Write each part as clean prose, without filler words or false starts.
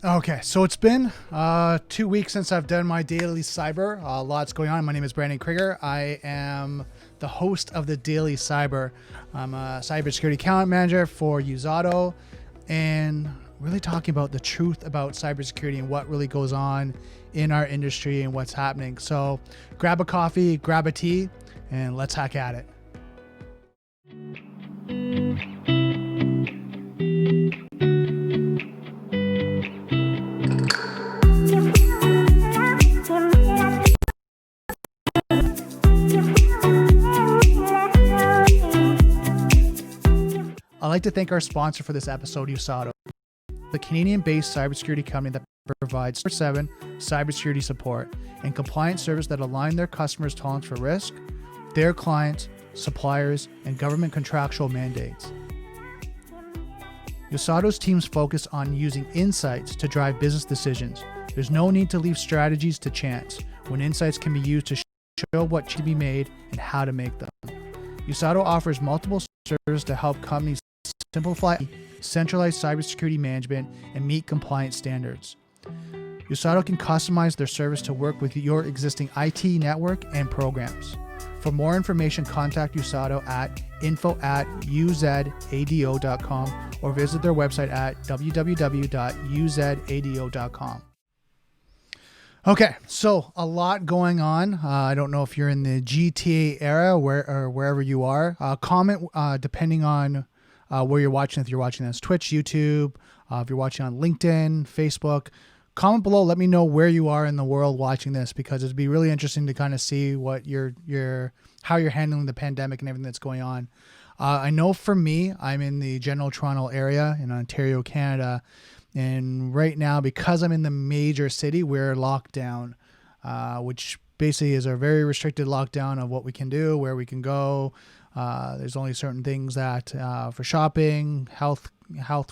Okay, so it's been 2 weeks since I've done my daily cyber. Lots going on. My name is Brandon Krieger. I am the host of the Daily Cyber. I'm a cybersecurity account manager for Usado, and really talking about the truth about cybersecurity and what really goes on in our industry and what's happening. So grab a coffee, grab a tea, and let's hack at it. I'd like to thank our sponsor for this episode, Usado, the Canadian-based cybersecurity company that provides 24/7 cybersecurity support and compliance service that align their customers' tolerance for risk, their clients, suppliers, and government contractual mandates. Usado's teams focus on using insights to drive business decisions. There's no need to leave strategies to chance when insights can be used to show what should be made and how to make them. Usado offers multiple services to help companies simplify centralized cybersecurity management and meet compliance standards. Usado can customize their service to work with your existing IT network and programs. For more information, contact Usado at info@uzado.com or visit their website at www.uzado.com. Okay, so a lot going on. I don't know if you're in the GTA era or wherever you are. Comment depending on where you're watching. If you're watching this Twitch, YouTube, if you're watching on LinkedIn, Facebook, comment below. Let me know where you are in the world watching this, because it'd be really interesting to kind of see what how you're handling the pandemic and everything that's going on. I know for me, I'm in the General Toronto area in Ontario, Canada. And right now, because I'm in the major city, we're locked down, which basically is a very restricted lockdown of what we can do, where we can go. There's only certain things that for shopping, health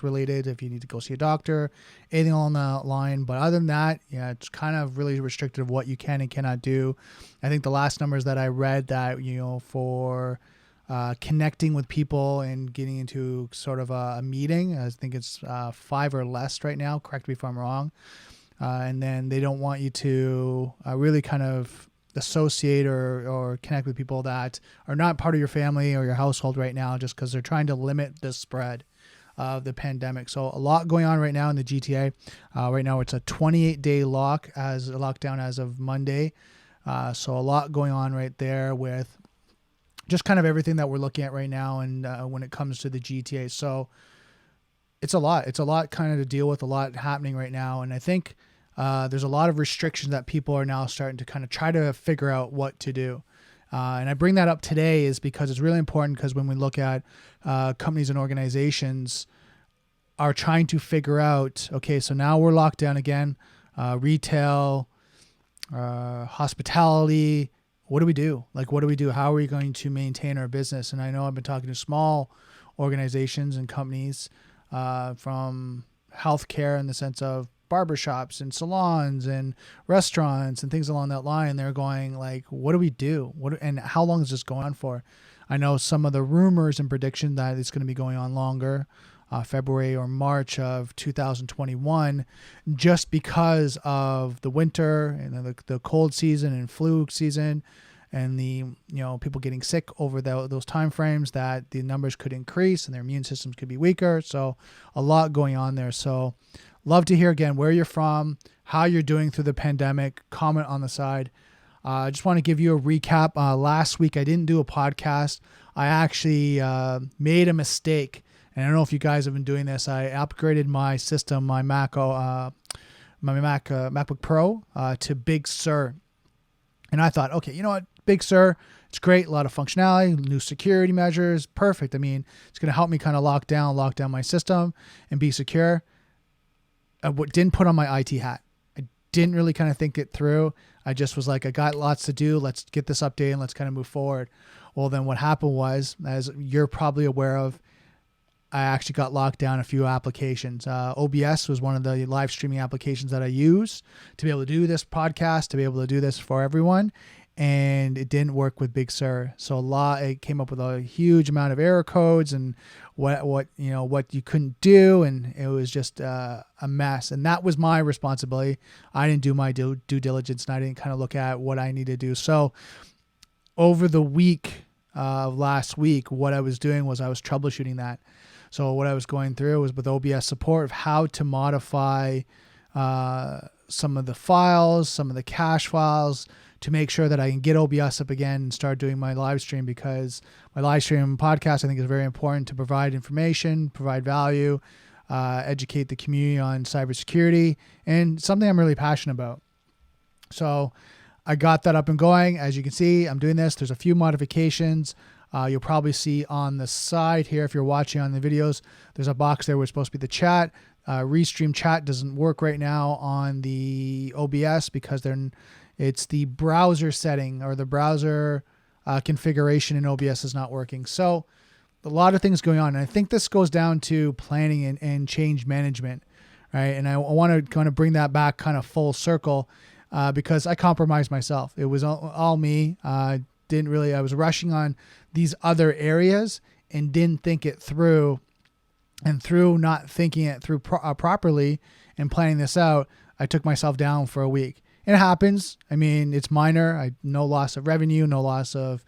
related, if you need to go see a doctor, anything along that line. But other than that, yeah, it's kind of really restricted of what you can and cannot do. I think the last numbers that I read that, for connecting with people and getting into sort of a meeting, I think it's 5 or less right now. Correct me if I'm wrong. And then they don't want you to really kind of associate or connect with people that are not part of your family or your household right now, just because they're trying to limit the spread of the pandemic. So a lot going on right now in the GTA. Right now it's a 28-day lockdown as of Monday. So a lot going on right there with just kind of everything that we're looking at right now, and when it comes to the GTA. So it's a lot kind of to deal with, a lot happening right now. And I think there's a lot of restrictions that people are now starting to kind of try to figure out what to do. And I bring that up today is because it's really important, because when we look at companies and organizations are trying to figure out, okay, so now we're locked down again, retail, hospitality, what do we do? Like, what do we do? How are we going to maintain our business? And I know I've been talking to small organizations and companies from healthcare in the sense of barbershops and salons and restaurants and things along that line. They're going like, what do we do? And how long is this going on for? I know some of the rumors and prediction that it's going to be going on longer, February or March of 2021, just because of the winter and the cold season and flu season, and the people getting sick over those time frames, that the numbers could increase and their immune systems could be weaker. So a lot going on there. So love to hear again where you're from, how you're doing through the pandemic. Comment on the side. I just want to give you a recap. Last week I didn't do a podcast. I actually made a mistake. And I don't know if you guys have been doing this. I upgraded my system, my MacBook Pro to Big Sur. And I thought, okay, you know what? Big Sur, it's great. A lot of functionality, new security measures. Perfect. I mean, it's going to help me kind of lock down my system and be secure. I didn't put on my IT hat. I didn't really kind of think it through. I just was like, I got lots to do. Let's get this update and let's kind of move forward. Well, then what happened was, as you're probably aware of, I actually got locked down a few applications. OBS was one of the live streaming applications that I use to be able to do this podcast, to be able to do this for everyone. and it didn't work with Big Sur. So it came up with a huge amount of error codes and what you couldn't do, and it was just a mess. And that was my responsibility. I didn't do my due diligence, and I didn't kind of look at what I needed to do. So over the week last week, what I was doing was I was troubleshooting that. So what I was going through was with OBS support of how to modify some of the files, some of the cache files, to make sure that I can get OBS up again and start doing my live stream, because my live stream podcast, I think, is very important to provide information, provide value, educate the community on cybersecurity, and something I'm really passionate about. So I got that up and going. As you can see, I'm doing this. There's a few modifications. You'll probably see on the side here, if you're watching on the videos, there's a box there where it's supposed to be the chat. Restream chat doesn't work right now on the OBS because it's the browser setting, or the browser configuration in OBS is not working. So a lot of things going on. And I think this goes down to planning and change management, right? And I want to kind of bring that back kind of full circle because I compromised myself. It was all me. I was rushing on these other areas and didn't think it through. And through not thinking it through properly and planning this out, I took myself down for a week. It happens. I mean, it's minor. No loss of revenue, no loss of,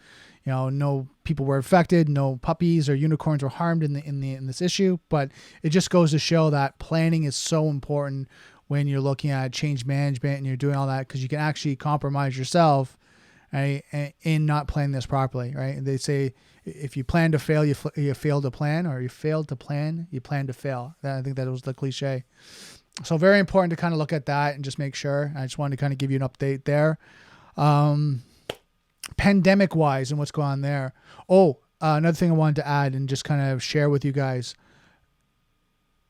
no people were affected, no puppies or unicorns were harmed in this issue. But it just goes to show that planning is so important when you're looking at change management and you're doing all that, because you can actually compromise yourself, right, in not planning this properly, right? And they say if you plan to fail, you fail to plan, or you fail to plan, you plan to fail. I think that was the cliche. So very important to kind of look at that and just make sure. I just wanted to kind of give you an update there. Pandemic wise and what's going on there. Another thing I wanted to add and just kind of share with you guys.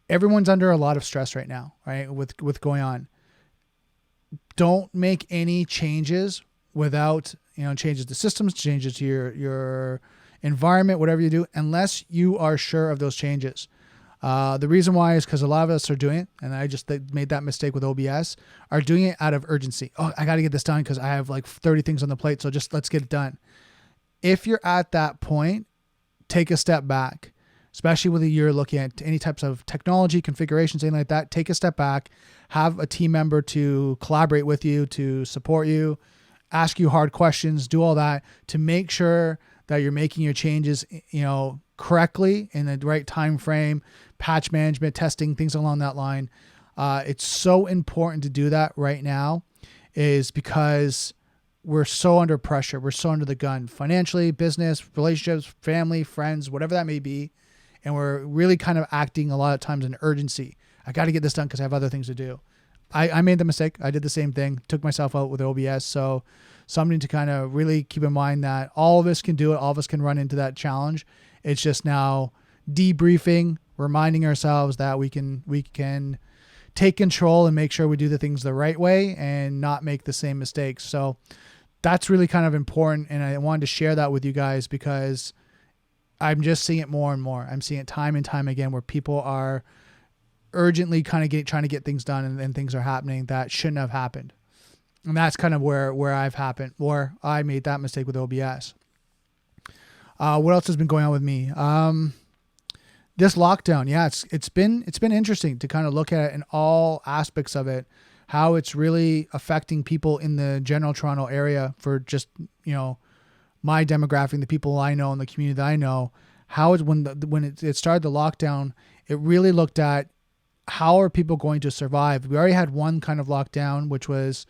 Everyone's under a lot of stress right now, right? With going on. Don't make any changes without, changes to systems, changes to your environment, whatever you do, unless you are sure of those changes. The reason why is because a lot of us are doing it, and I just made that mistake with OBS, are doing it out of urgency. I got to get this done because I have like 30 things on the plate, so just let's get it done. If you're at that point, take a step back, especially whether you're looking at any types of technology, configurations, anything like that. Take a step back, have a team member to collaborate with you, to support you, ask you hard questions, do all that to make sure that you're making your changes, correctly in the right time frame, patch management, testing, things along that line. It's so important to do that right now, is because we're so under pressure. We're so under the gun financially, business, relationships, family, friends, whatever that may be. And we're really kind of acting a lot of times in urgency. I got to get this done because I have other things to do. I made the mistake. I did the same thing, took myself out with OBS. So something to kind of really keep in mind that all of us can do it. All of us can run into that challenge. It's just now debriefing, reminding ourselves that we can take control and make sure we do the things the right way and not make the same mistakes. So that's really kind of important. And I wanted to share that with you guys because I'm just seeing it more and more. I'm seeing it time and time again where people are urgently kind of trying to get things done and things are happening that shouldn't have happened. And that's kind of where I made that mistake with OBS. What else has been going on with me? This lockdown, yeah, it's been interesting to kind of look at it in all aspects of it, how it's really affecting people in the general Toronto area for just, my demographic, the people I know and the community that I know, how when it started the lockdown, it really looked at how are people going to survive. We already had one kind of lockdown, which was,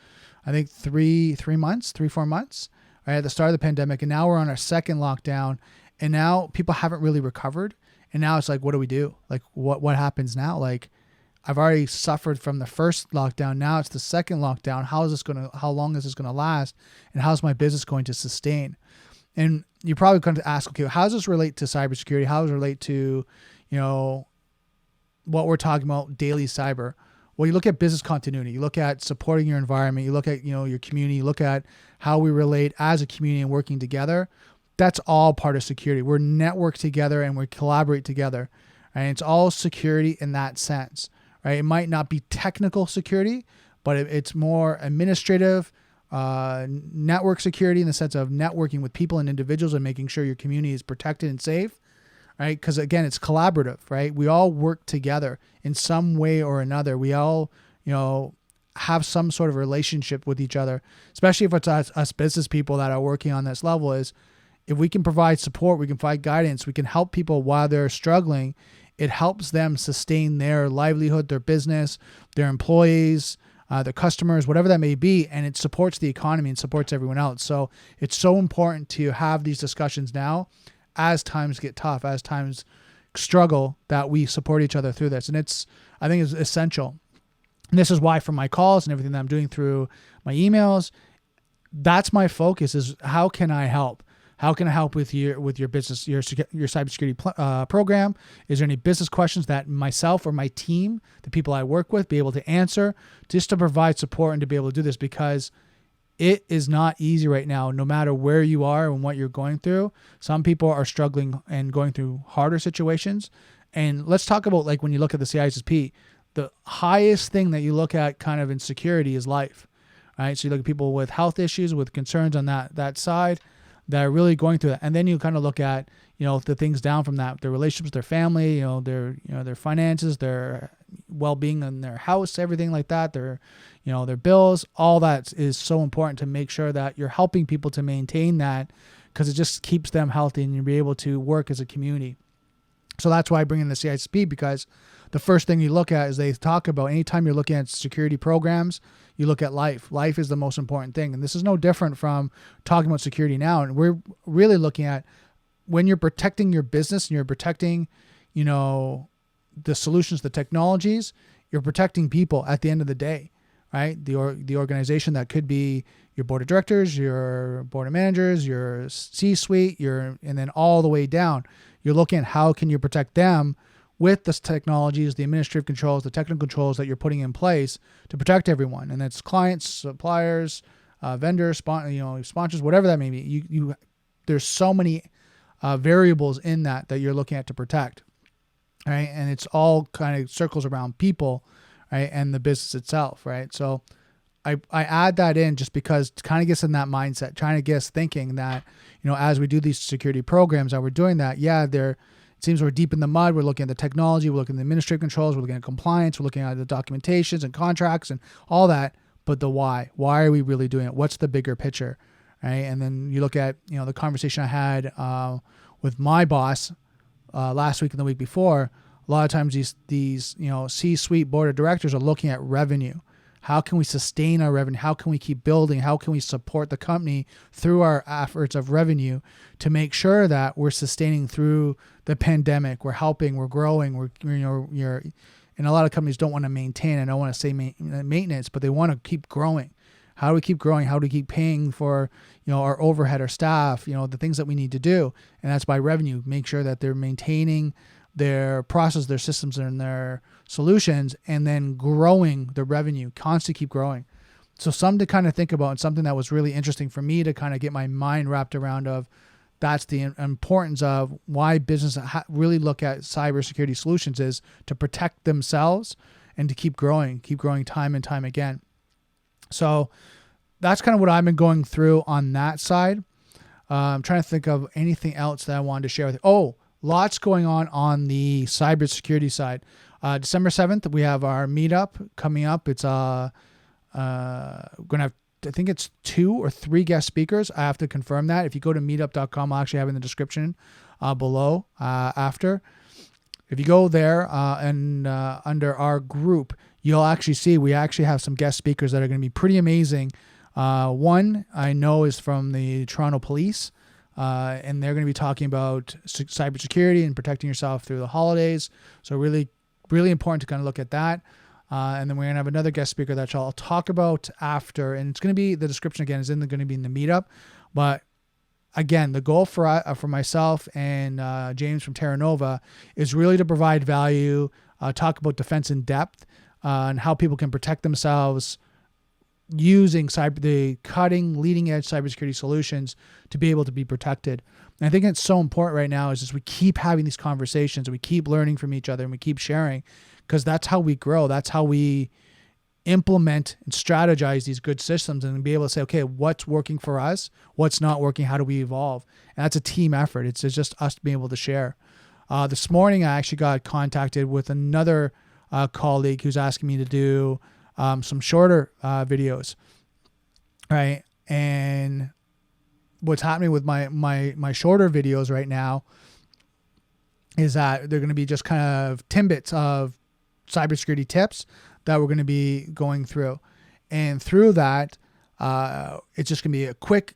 I think 4 months, right at the start of the pandemic. And now we're on our second lockdown, and now people haven't really recovered. And now it's like, what do we do? Like, what happens now? Like, I've already suffered from the first lockdown. Now it's the second lockdown. How long is this going to last? And how's my business going to sustain? And you're probably going to ask, okay, how does this relate to cybersecurity? How does it relate to, what we're talking about, daily cyber? Well, you look at business continuity, you look at supporting your environment, you look at, your community, you look at how we relate as a community and working together. That's all part of security. We're networked together and we collaborate together. And it's all security in that sense, right? It might not be technical security, but it's more administrative, network security in the sense of networking with people and individuals and making sure your community is protected and safe, right? Because again, it's collaborative, right? We all work together in some way or another. We all, have some sort of relationship with each other, especially if it's us business people that are working on this level. Is if we can provide support, we can provide guidance, we can help people while they're struggling. It helps them sustain their livelihood, their business, their employees, their customers, whatever that may be, and it supports the economy and supports everyone else. So it's so important to have these discussions now as times get tough, as times struggle, that we support each other through this. And I think it's essential. And this is why from my calls and everything that I'm doing through my emails, that's my focus, is how can I help? How can I help with your business, your cybersecurity program? Is there any business questions that myself or my team, the people I work with, be able to answer, just to provide support and to be able to do this? Because it is not easy right now, no matter where you are and what you're going through. Some people are struggling and going through harder situations. And let's talk about, like, when you look at the CISP, the highest thing that you look at kind of in security is life, right? So you look at people with health issues, with concerns on that side, that are really going through that. And then you kind of look at, the things down from that, their relationships, their family, their finances, their well-being in their house, everything like that, their bills, all that is so important to make sure that you're helping people to maintain that, because it just keeps them healthy and you'll be able to work as a community. So that's why I bring in the CISP, because the first thing you look at is they talk about anytime you're looking at security programs, you look at life. Life is the most important thing. And this is no different from talking about security now. And we're really looking at when you're protecting your business and you're protecting, the solutions, the technologies, you're protecting people at the end of the day, right? The organization, that could be your board of directors, your board of managers, your C-suite, and then all the way down. You're looking at how can you protect them with the technologies, the administrative controls, the technical controls that you're putting in place to protect everyone. And that's clients, suppliers, vendors, sponsors, whatever that may be. There's so many variables in that you're looking at to protect, right? And it's all kind of circles around people, right? And the business itself, right? So I add that in just because it kind of gets in that mindset, trying to get us thinking that, as we do these security programs, that we're doing that, it seems we're deep in the mud. We're looking at the technology, we're looking at the administrative controls, we're looking at compliance, we're looking at the documentations and contracts and all that. But the why are we really doing it? What's the bigger picture, right? And then you look at, the conversation I had with my boss last week and the week before. A lot of times these C-suite board of directors are looking at revenue. How can we sustain our revenue? How can we keep building? How can we support the company through our efforts of revenue to make sure that we're sustaining through the pandemic? We're helping, we're growing, and a lot of companies don't want to maintain. I don't want to say maintenance, but they want to keep growing. How do we keep growing? How do we keep paying for, our overhead, our staff, the things that we need to do? And that's by revenue. Make sure that they're maintaining their process, their systems, and their solutions, and then growing the revenue, constantly keep growing. So something to kind of think about, and something that was really interesting for me to kind of get my mind wrapped around of, that's the importance of why businesses really look at cybersecurity solutions, is to protect themselves and to keep growing time and time again. So that's kind of what I've been going through on that side. I'm trying to think of anything else that I wanted to share with you. Oh, lots going on the cybersecurity side. December 7th, we have our meetup coming up. It's going to have, I think it's 2 or 3 guest speakers. I have to confirm that. If you go to meetup.com, I'll actually have it in the description below after. If you go there and under our group, you'll actually see we actually have some guest speakers that are going to be pretty amazing. One I know is from the Toronto Police. And they're going to be talking about cybersecurity and protecting yourself through the holidays. So really, really important to kind of look at that. And then we're going to have another guest speaker that I'll talk about after. And it's going to be, the description again is going to be in the meetup. But again, the goal for myself and James from Terra Nova is really to provide value, talk about defense in depth, and how people can protect themselves using the cutting, leading edge cybersecurity solutions to be able to be protected. And I think it's so important right now is just we keep having these conversations and we keep learning from each other and we keep sharing, because that's how we grow. That's how we implement and strategize these good systems and be able to say, okay, what's working for us? What's not working? How do we evolve? And that's a team effort. It's just us being able to share. This morning, I actually got contacted with another colleague who's asking me to do some shorter videos, right? And what's happening with my shorter videos right now is that they're going to be just kind of tidbits of cybersecurity tips that we're going to be going through. And through that, it's just going to be a quick,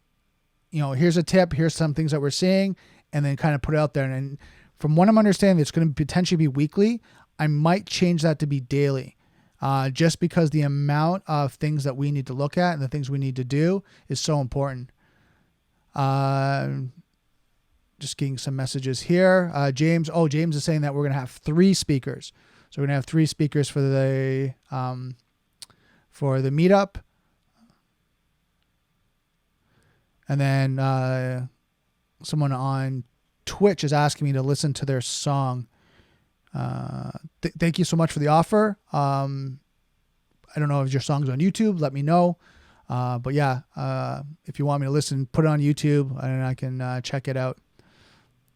here's a tip, here's some things that we're seeing, and then kind of put it out there. And from what I'm understanding, it's going to potentially be weekly. I might change that to be daily, just because the amount of things that we need to look at and the things we need to do is so important. Just getting some messages here. James is saying that we're going to have 3 speakers. So we're going to have 3 speakers for the meetup. And then someone on Twitch is asking me to listen to their song. Thank you so much for the offer. I don't know if your song's on YouTube. Let me know. But yeah, if you want me to listen, put it on YouTube and I can check it out.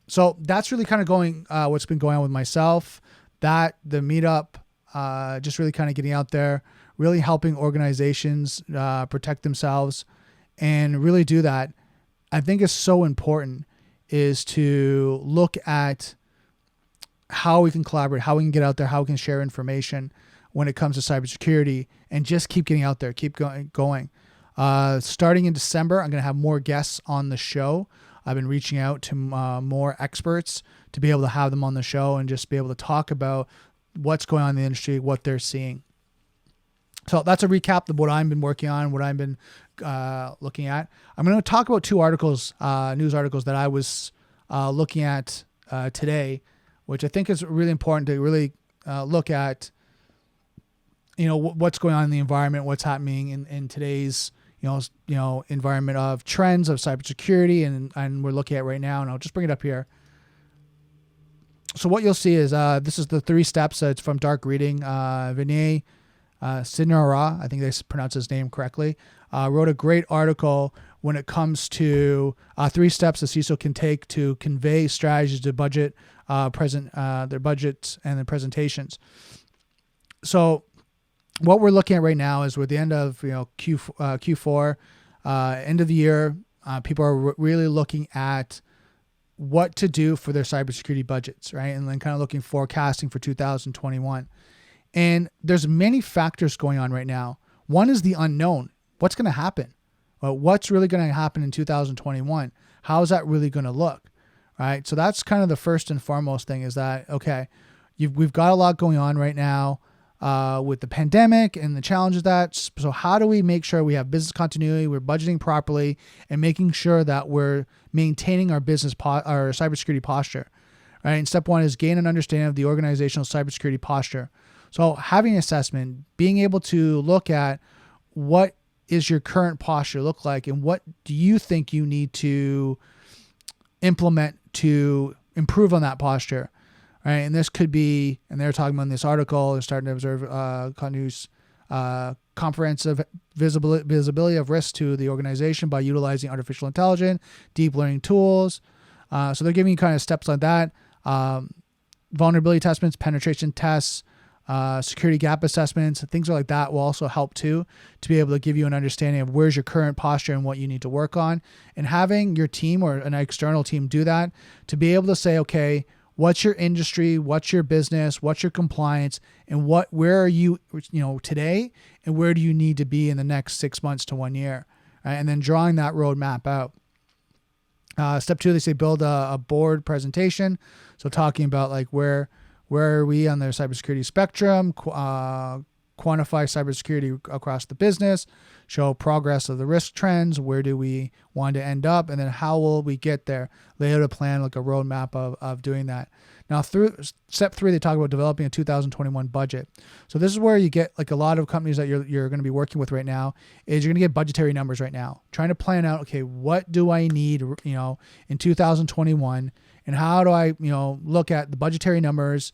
So that's really kind of what's been going on with myself. The meetup, just really kind of getting out there, really helping organizations protect themselves and really do that. I think is so important is to look at how we can collaborate, how we can get out there, how we can share information when it comes to cybersecurity, and just keep getting out there, keep going. Starting in December, I'm going to have more guests on the show. I've been reaching out to more experts to be able to have them on the show and just be able to talk about what's going on in the industry, what they're seeing. So that's a recap of what I've been working on, what I've been looking at. I'm going to talk about 2 articles, news articles that I was looking at today, which I think is really important to really look at, what's going on in the environment, what's happening in today's, environment of trends of cybersecurity, and we're looking at right now. And I'll just bring it up here. So what you'll see is this is the 3 steps. It's from Dark Reading. Vinay Sinara, I think they pronounce his name correctly, wrote a great article when it comes to 3 steps a CISO can take to convey strategies to budget, their budgets and their presentations. So what we're looking at right now is we're at the end of Q4, end of the year. People are really looking at what to do for their cybersecurity budgets, right? And then kind of looking forecasting for 2021. And there's many factors going on right now. One is the unknown. What's going to happen? Well, what's really going to happen in 2021? How is that really going to look? Right? So that's kind of the first and foremost thing is that, okay, we've got a lot going on right now with the pandemic and the challenges that. So how do we make sure we have business continuity, we're budgeting properly, and making sure that we're maintaining our business, our cybersecurity posture, right? And step 1 is gain an understanding of the organizational cybersecurity posture. So having an assessment, being able to look at what is your current posture look like and what do you think you need to implement to improve on that posture, right? And this could be, and they're talking about in this article, they're starting to observe continuous comprehensive visibility of risk to the organization by utilizing artificial intelligence, deep learning tools. So they're giving you kind of steps like that. Vulnerability assessments, penetration tests, security gap assessments, things like that will also help too, to be able to give you an understanding of where's your current posture and what you need to work on. And having your team or an external team do that to be able to say, okay, what's your industry, what's your business, what's your compliance, and where are you, today, and where do you need to be in the next 6 months to 1 year, right? And then drawing that roadmap out. Step 2, they say build a board presentation. So talking about like where are we on their cybersecurity spectrum, quantify cybersecurity across the business, show progress of the risk trends, where do we want to end up, and then how will we get there, lay out a plan, like a roadmap of doing that. Now through step 3, they talk about developing a 2021 budget. So this is where you get like a lot of companies that you're going to be working with right now is you're going to get budgetary numbers right now, trying to plan out, okay, what do I need, in 2021, and how do I, look at the budgetary numbers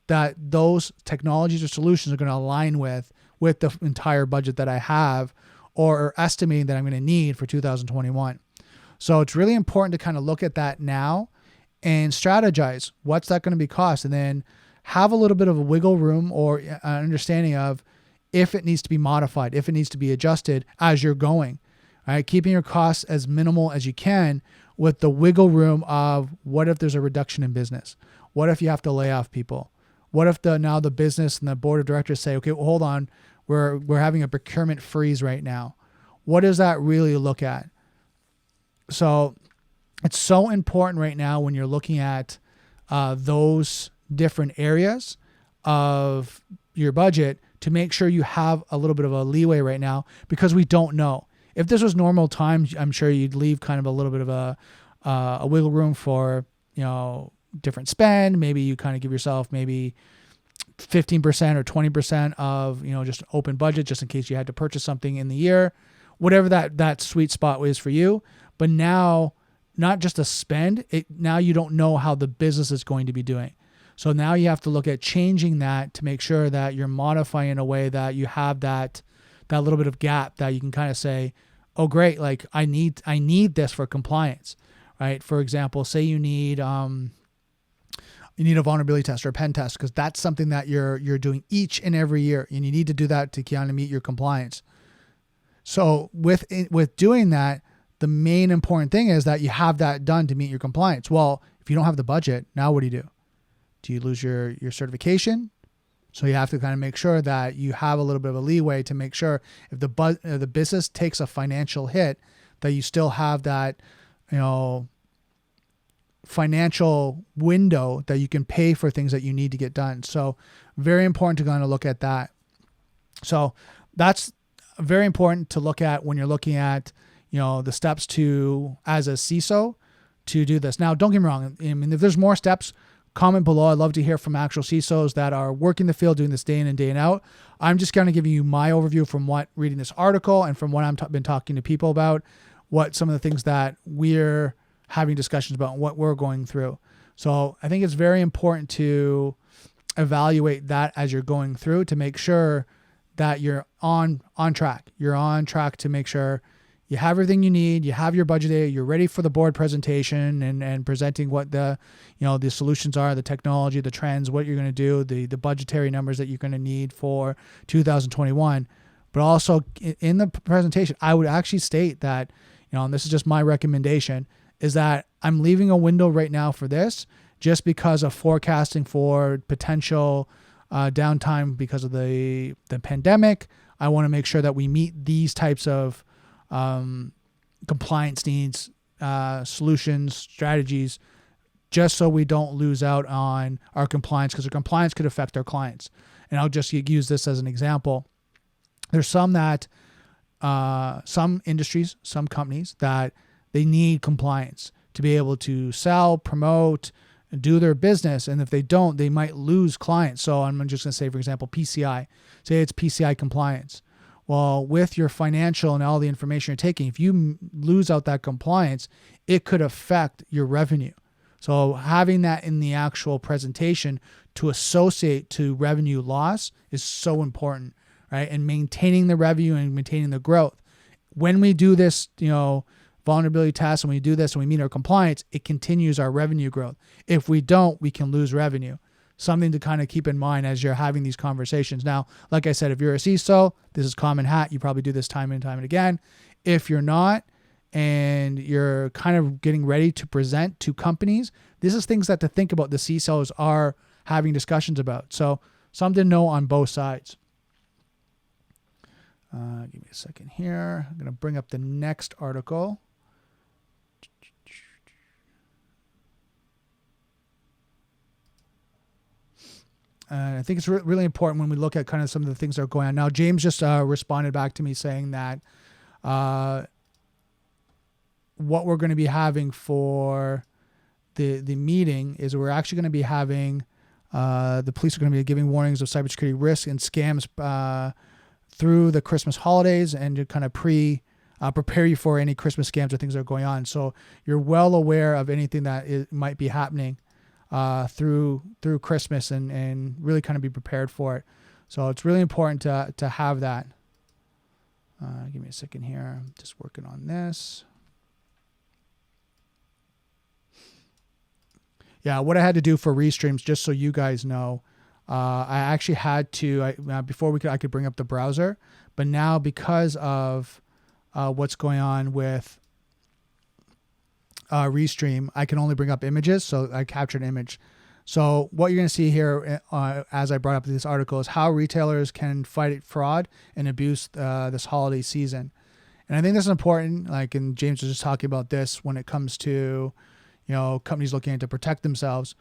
that those technologies or solutions are going to align with with the entire budget that I have or estimating that I'm going to need for 2021. So it's really important to kind of look at that now and strategize. What's that going to be cost? And then have a little bit of a wiggle room or an understanding of if it needs to be modified, if it needs to be adjusted as you're going. All right, keeping your costs as minimal as you can with the wiggle room of what if there's a reduction in business? What if you have to lay off people? What if now the business and the board of directors say, okay, well, hold on, we're having a procurement freeze right now. What does that really look at? So it's so important right now when you're looking at those different areas of your budget to make sure you have a little bit of a leeway right now, because we don't know. If this was normal times, I'm sure you'd leave kind of a little bit of a wiggle room for, different spend. Maybe you kind of give yourself maybe 15% or 20% of, just open budget, just in case you had to purchase something in the year, whatever that sweet spot is for you. But now, not just a spend, now you don't know how the business is going to be doing. So now you have to look at changing that to make sure that you're modifying in a way that you have that little bit of gap that you can kind of say, oh, great, like I need this for compliance, right? For example, say you need a vulnerability test or a pen test, because that's something that you're doing each and every year, and you need to do that to kind of meet your compliance. So with doing that, the main important thing is that you have that done to meet your compliance. Well, if you don't have the budget, now what do you do? Do you lose your certification? So you have to kind of make sure that you have a little bit of a leeway to make sure if the business takes a financial hit, that you still have that, financial window that you can pay for things that you need to get done. So very important to kind of look at that. So that's very important to look at when you're looking at, the steps as a CISO to do this. Now, don't get me wrong. I mean, if there's more steps, comment below. I'd love to hear from actual CISOs that are working the field, doing this day in and day out. I'm just kind of giving you my overview from reading this article and from what I've been talking to people about, what some of the things that we're having discussions about and what we're going through. So I think it's very important to evaluate that as you're going through to make sure that you're on track. You're on track to make sure you have everything you need, you have your budget, you're ready for the board presentation and presenting what the solutions are, the technology, the trends, what you're going to do, the budgetary numbers that you're going to need for 2021. But also in the presentation, I would actually state that, and this is just my recommendation, is that I'm leaving a window right now for this just because of forecasting for potential downtime because of the pandemic. I want to make sure that we meet these types of compliance needs, solutions, strategies, just so we don't lose out on our compliance, because our compliance could affect our clients. And I'll just use this as an example. There's some industries, some companies that they need compliance to be able to sell, promote, and do their business. And if they don't, they might lose clients. So I'm just going to say, for example, PCI. Say it's PCI compliance. Well, with your financial and all the information you're taking, if you lose out that compliance, it could affect your revenue. So having that in the actual presentation to associate to revenue loss is so important, right? And maintaining the revenue and maintaining the growth. When we do this, vulnerability test, and we do this and we meet our compliance, it continues our revenue growth. If we don't, we can lose revenue. Something to kind of keep in mind as you're having these conversations. Now, like I said, if you're a CISO, this is common hat. You probably do this time and time and again. If you're not, and you're kind of getting ready to present to companies, this is things that to think about the CISOs are having discussions about. So something to know on both sides. Give me a second here. I'm going to bring up the next article. I think it's really important when we look at kind of some of the things that are going on. Now, James just responded back to me saying that what we're going to be having for the meeting is we're actually going to be having the police are going to be giving warnings of cybersecurity risks and scams through the Christmas holidays and to kind of prepare you for any Christmas scams or things that are going on. So you're well aware of anything that might be happening through Christmas and really kind of be prepared for it. So it's really important to have that. Give me a second here. I'm just working on this. Yeah, what I had to do for restreams, just so you guys know, I actually had to, before I could bring up the browser, but now because of what's going on with Restream, I can only bring up images, so I captured an image. So what you're going to see here, as I brought up this article, is how retailers can fight fraud and abuse this holiday season. And I think this is important, and James was just talking about this when it comes to, companies looking to protect themselves.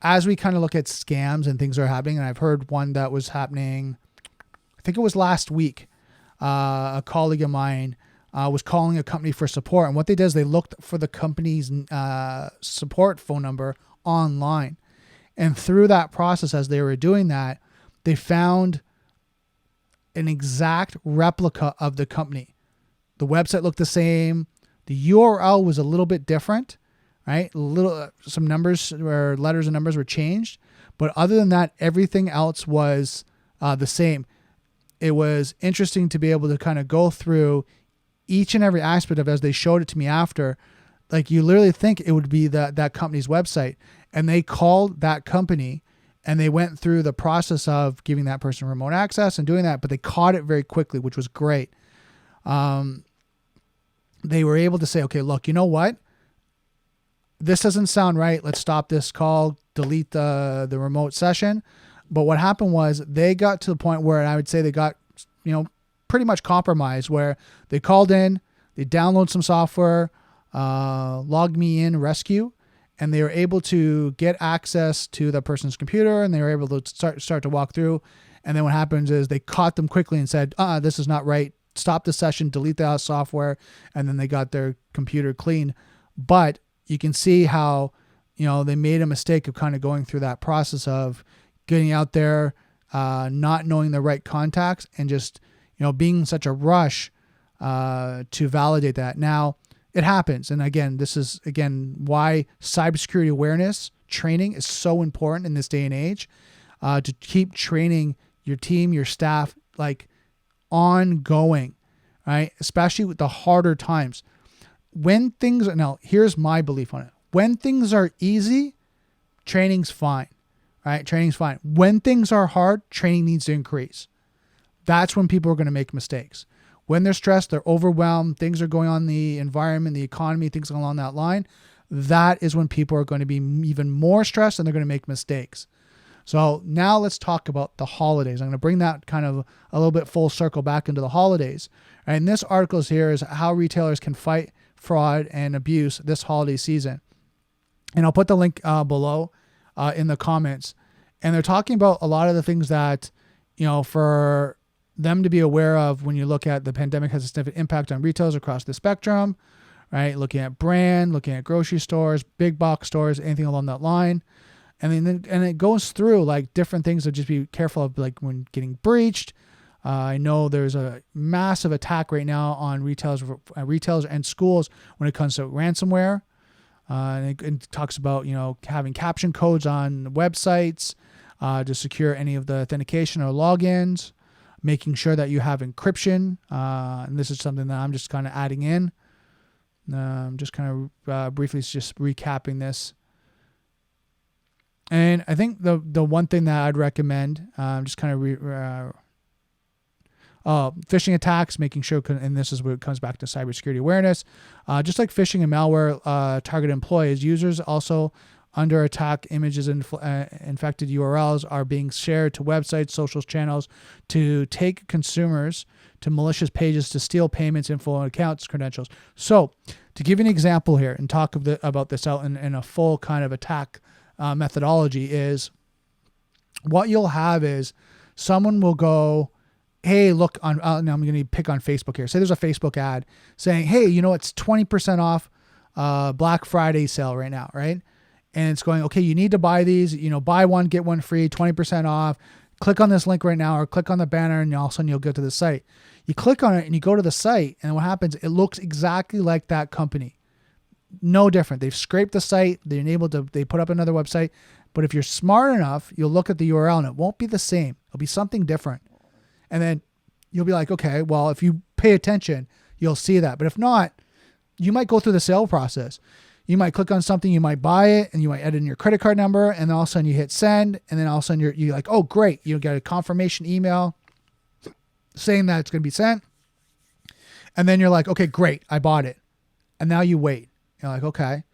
As we kind of look at scams and things that are happening, and I've heard one that was happening, I think it was last week, a colleague of mine was calling a company for support. And what they did is they looked for the company's support phone number online. And through that process, as they were doing that, they found an exact replica of the company. The website looked the same. The URL was a little bit different, right? Some numbers or letters and numbers were changed. But other than that, everything else was the same. It was interesting to be able to kind of go through each and every aspect of it as they showed it to me after. You literally think it would be that company's website. And they called that company and they went through the process of giving that person remote access and doing that, but they caught it very quickly, which was great. They were able to say, okay, look, you know what? This doesn't sound right. Let's stop this call, delete the remote session. But what happened was they got to the point where I would say they got, pretty much compromised, where they called in, they download some software, logged me in rescue, and they were able to get access to the person's computer, and they were able to start to walk through. And then what happens is they caught them quickly and said, this is not right. Stop the session, delete the software, and then they got their computer clean. But you can see how, they made a mistake of kind of going through that process of getting out there, not knowing the right contacts, and just, being in such a rush to validate that. Now, it happens. And again, this is, why cybersecurity awareness training is so important in this day and age, to keep training your team, your staff, ongoing, right? Especially with the harder times. Now, here's my belief on it. When things are easy, training's fine, right? Training's fine. When things are hard, training needs to increase. That's when people are going to make mistakes. When they're stressed, they're overwhelmed, things are going on in the environment, the economy, things along that line, that is when people are going to be even more stressed and they're going to make mistakes. So now let's talk about the holidays. I'm going to bring that kind of a little bit full circle back into the holidays. And this article here is how retailers can fight fraud and abuse this holiday season. And I'll put the link below in the comments. And they're talking about a lot of the things that, for them to be aware of when you look at the pandemic has a significant impact on retailers across the spectrum, right? Looking at brand, looking at grocery stores, big box stores, anything along that line. And then it goes through different things to just be careful of, when getting breached. I know there's a massive attack right now on retailers and schools when it comes to ransomware. And it talks about, having caption codes on websites to secure any of the authentication or logins, making sure that you have encryption. And this is something that I'm just kind of adding in. I'm just kind of briefly just recapping this. And I think the one thing that I'd recommend, just kind of phishing attacks, making sure, and this is where it comes back to cybersecurity awareness, just like phishing and malware target employees, users also under attack, images and infected URLs are being shared to websites, social channels to take consumers to malicious pages to steal payments, info, and accounts credentials. So to give you an example here and talk about this out in a full kind of attack methodology is what you'll have is someone will go, hey, look, now I'm going to pick on Facebook here. Say there's a Facebook ad saying, hey, it's 20% off Black Friday sale right now, right? And it's going, okay, you need to buy these, buy one, get one free, 20% off. Click on this link right now or click on the banner and all of a sudden you'll go to the site. You click on it and you go to the site and what happens, it looks exactly like that company. No different. They've scraped the site. They put up another website. But if you're smart enough, you'll look at the URL and it won't be the same. It'll be something different. And then you'll be like, okay, well, if you pay attention, you'll see that. But if not, you might go through the sale process. You might click on something, you might buy it, and you might edit in your credit card number, and then all of a sudden you hit send, and then all of a sudden you're like, oh, great. You get a confirmation email saying that it's going to be sent. And then you're like, okay, great. I bought it. And now you wait. You're like, okay.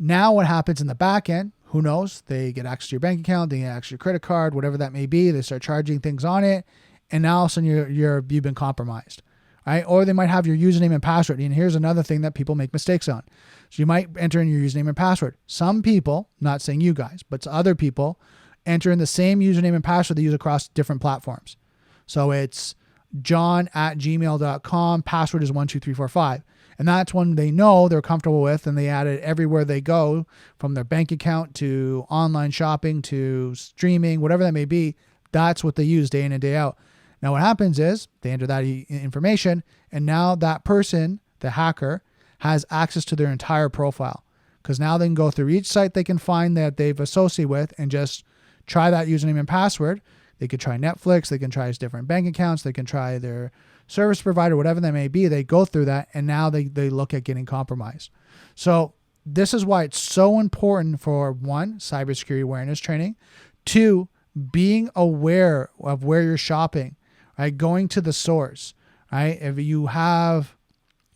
Now what happens in the back end? Who knows? They get access to your bank account, they get access to your credit card, whatever that may be. They start charging things on it. And now all of a sudden you've been compromised. Right? Or they might have your username and password. And here's another thing that people make mistakes on. So you might enter in your username and password. Some people, not saying you guys, but other people enter in the same username and password they use across different platforms. So it's john@gmail.com, password is 12345. And that's one they know they're comfortable with, and they add it everywhere they go, from their bank account to online shopping to streaming, whatever that may be. That's what they use day in and day out. Now what happens is they enter that information, and now that person, the hacker, has access to their entire profile, because now they can go through each site they can find that they've associated with and just try that username and password. They could try Netflix, they can try different bank accounts, they can try their service provider, whatever that may be. They go through that, and now they look at getting compromised. So this is why it's so important for, one, cybersecurity awareness training, two, being aware of where you're shopping, right? Going to the source, right? If you have,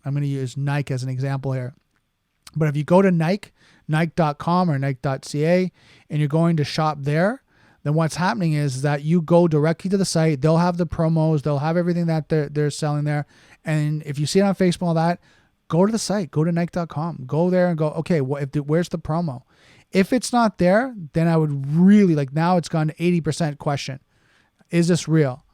I'm going to use Nike as an example here, but if you go to Nike.com or Nike.ca, and you're going to shop there, then what's happening is that you go directly to the site. They'll have the promos. They'll have everything that they're selling there. And if you see it on Facebook, all that, go to the site. Go to Nike.com. Go there and go, okay, where's the promo? If it's not there, then I would really, like, now it's gone to 80% question. Is this real?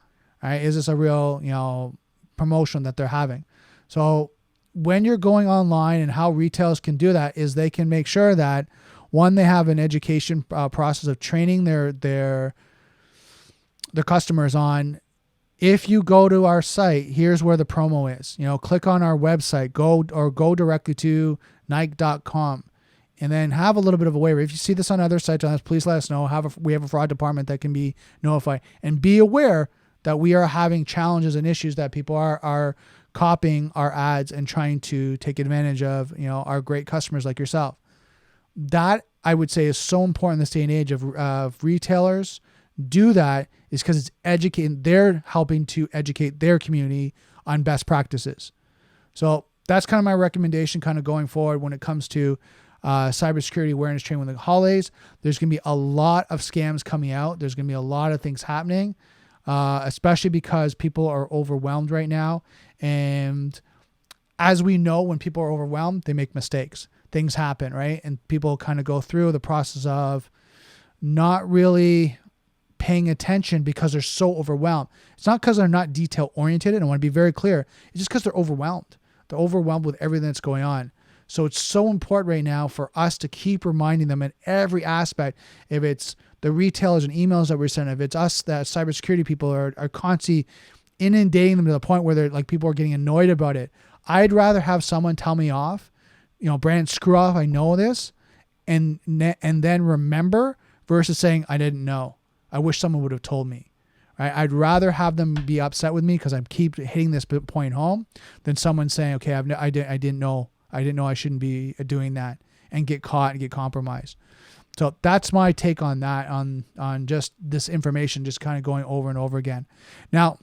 All right? Is this a real, promotion that they're having? So when you're going online, and how retailers can do that is they can make sure that, one, they have an education process of training their customers on, if you go to our site, here's where the promo is. Click on our website, go directly to Nike.com, and then have a little bit of a waiver. If you see this on other sites, please let us know. We have a fraud department that can be notified, and be aware that we are having challenges and issues that people are copying our ads and trying to take advantage of, our great customers like yourself. That, I would say, is so important in this day and age of retailers do that, is because it's educating. They're helping to educate their community on best practices. So that's kind of my recommendation kind of going forward when it comes to cybersecurity awareness training with the holidays. There's going to be a lot of scams coming out. There's going to be a lot of things happening, especially because people are overwhelmed right now. And as we know, when people are overwhelmed, they make mistakes. Things happen, right? And people kind of go through the process of not really paying attention because they're so overwhelmed. It's not because they're not detail oriented, and I want to be very clear. It's just because they're overwhelmed. They're overwhelmed with everything that's going on. So it's so important right now for us to keep reminding them in every aspect. If it's the retailers and emails that we're sending, if it's us, that cybersecurity people are constantly inundating them to the point where they're like, people are getting annoyed about it. I'd rather have someone tell me off, Brandon, screw off, I know this, and then remember, versus saying, I didn't know. I wish someone would have told me. Right? I'd rather have them be upset with me because I keep hitting this point home, than someone saying, okay, I didn't know I shouldn't be doing that, and get caught and get compromised. So that's my take on that, on just this information, just kind of going over and over again. Now,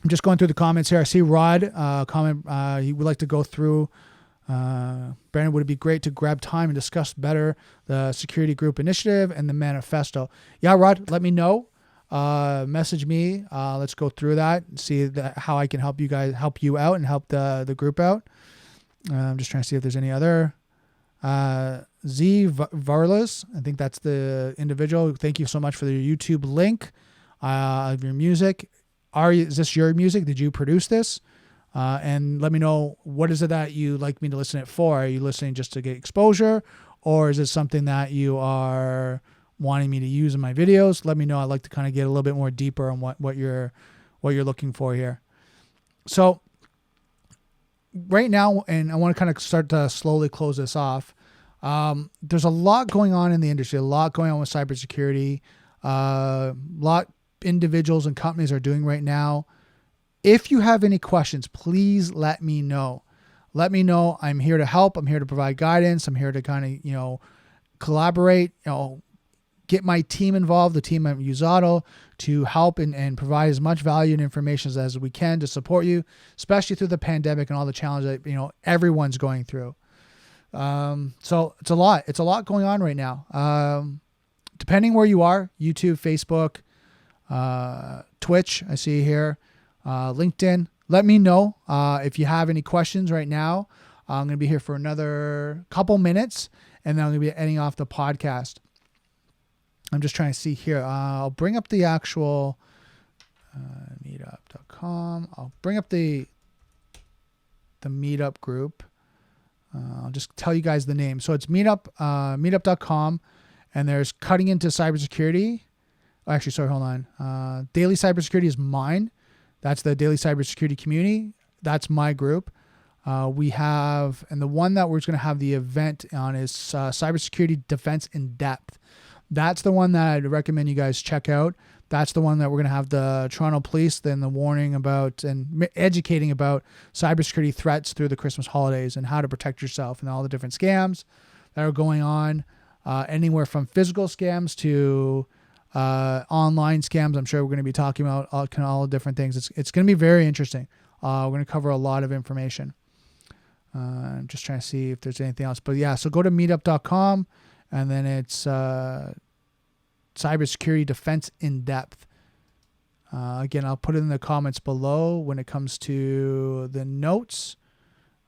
I'm just going through the comments here. I see Rod comment. He would like to go through. Brandon, would it be great to grab time and discuss better the security group initiative and the manifesto? Yeah, Rod, let me know. Message me. Let's go through that and see how I can help you out and help the group out. I'm just trying to see if there's any other. Z Varlas, I think that's the individual. Thank you so much for the YouTube link of your music. Is this your music? Did you produce this? And let me know, what is it that you like me to listen it for? Are you listening just to get exposure, or is it something that you are wanting me to use in my videos? Let me know. I'd like to kind of get a little bit more deeper on what you're looking for here. So right now, and I want to kind of start to slowly close this off. There's a lot going on in the industry, a lot going on with cybersecurity, a lot individuals and companies are doing right now. If you have any questions, please let me know. Let me know. I'm here to help. I'm here to provide guidance. I'm here to kind of, collaborate, get my team involved, the team at Usado, to help and provide as much value and information as we can to support you, especially through the pandemic and all the challenges that, everyone's going through. So it's a lot going on right now. Depending where you are, YouTube, Facebook, Twitch, I see here, LinkedIn, let me know, if you have any questions right now. I'm going to be here for another couple minutes, and then I'm going to be ending off the podcast. I'm just trying to see here. I'll bring up the actual meetup.com. I'll bring up the meetup group. I'll just tell you guys the name. So it's meetup.com, and there's Cutting Into Cybersecurity. Oh, actually, sorry, hold on. Daily Cybersecurity is mine. That's the Daily Cybersecurity community. That's my group. We have, and the one that we're going to have the event on is Cybersecurity Defense in Depth. That's the one that I'd recommend you guys check out. That's the one that we're going to have the Toronto Police, then the warning about and educating about cybersecurity threats through the Christmas holidays and how to protect yourself and all the different scams that are going on, anywhere from physical scams to online scams. I'm sure we're going to be talking about all the different things. It's going to be very interesting. We're going to cover a lot of information. I'm just trying to see if there's anything else. But yeah, so go to meetup.com, and then it's Cybersecurity Defense in Depth. Again, I'll put it in the comments below when it comes to the notes.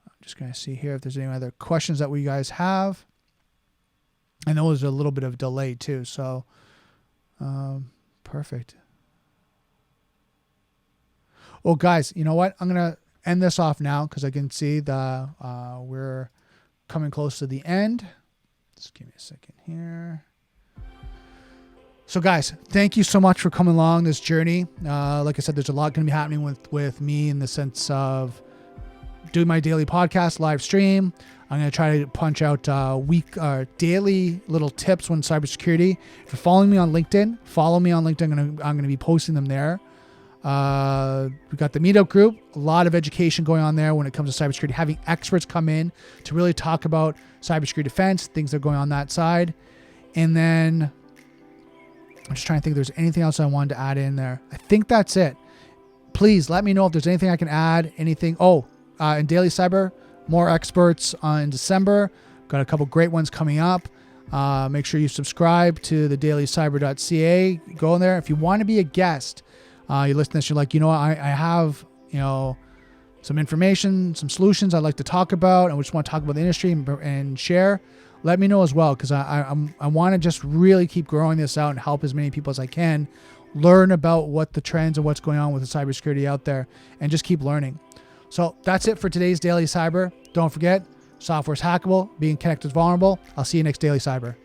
I'm just going to see here if there's any other questions that we guys have. I know there's a little bit of delay too, so perfect. Well, guys, you know what? I'm going to end this off now because I can see we're coming close to the end. Just give me a second here. So guys, thank you so much for coming along this journey. Like I said, there's a lot going to be happening with me in the sense of doing my daily podcast, live stream. I'm going to try to punch out daily little tips on cybersecurity. If you're following me on LinkedIn, follow me on LinkedIn. I'm going to be posting them there. We've got the meetup group, a lot of education going on there when it comes to cybersecurity, having experts come in to really talk about cybersecurity defense, things that are going on that side. And then I'm just trying to think if there's anything else I wanted to add in there. I think that's it. Please let me know if there's anything I can add, anything. In Daily Cyber, more experts in December. Got a couple great ones coming up. Make sure you subscribe to the DailyCyber.ca. Go in there. If you want to be a guest, you listen to this, you're like, I have, some information, some solutions I'd like to talk about, and we just want to talk about the industry and share. Let me know as well, because I want to just really keep growing this out and help as many people as I can learn about what the trends and what's going on with the cybersecurity out there, and just keep learning. So that's it for today's Daily Cyber. Don't forget, software's hackable, being connected is vulnerable. I'll see you next Daily Cyber.